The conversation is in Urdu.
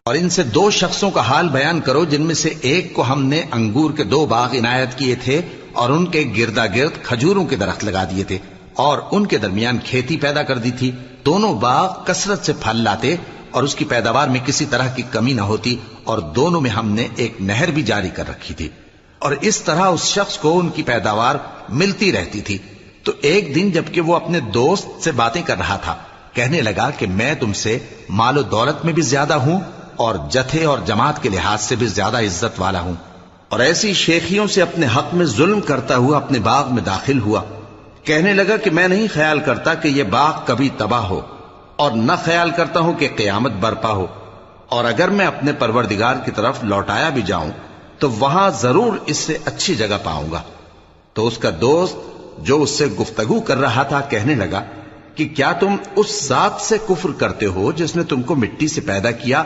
اور ان سے 2 شخصوں کا حال بیان کرو جن میں سے ایک کو ہم نے انگور کے 2 باغ عنایت کیے تھے اور ان کے گردا گرد کھجوروں کے درخت لگا دیے تھے اور ان کے درمیان کھیتی پیدا کر دی تھی. دونوں باغ کثرت سے پھل لاتے اور اس کی پیداوار میں کسی طرح کی کمی نہ ہوتی، اور دونوں میں ہم نے ایک نہر بھی جاری کر رکھی تھی، اور اس طرح اس شخص کو ان کی پیداوار ملتی رہتی تھی. تو ایک دن جبکہ وہ اپنے دوست سے باتیں کر رہا تھا، کہنے لگا کہ میں تم سے مال و دولت میں بھی زیادہ ہوں اور جتھے اور جماعت کے لحاظ سے بھی زیادہ عزت والا ہوں، اور ایسی شیخیوں سے اپنے حق میں ظلم کرتا ہوا اپنے باغ میں داخل ہوا. کہنے لگا کہ میں نہیں خیال کرتا کہ یہ باغ کبھی تباہ ہو، اور نہ خیال کرتا ہوں کہ قیامت برپا ہو، اور اگر میں اپنے پروردگار کی طرف لوٹایا بھی جاؤں تو وہاں ضرور اس سے اچھی جگہ پاؤں گا. تو اس کا دوست جو اس سے گفتگو کر رہا تھا کہنے لگا کہ کیا تم اس ذات سے کفر کرتے ہو جس نے تم کو مٹی سے پیدا کیا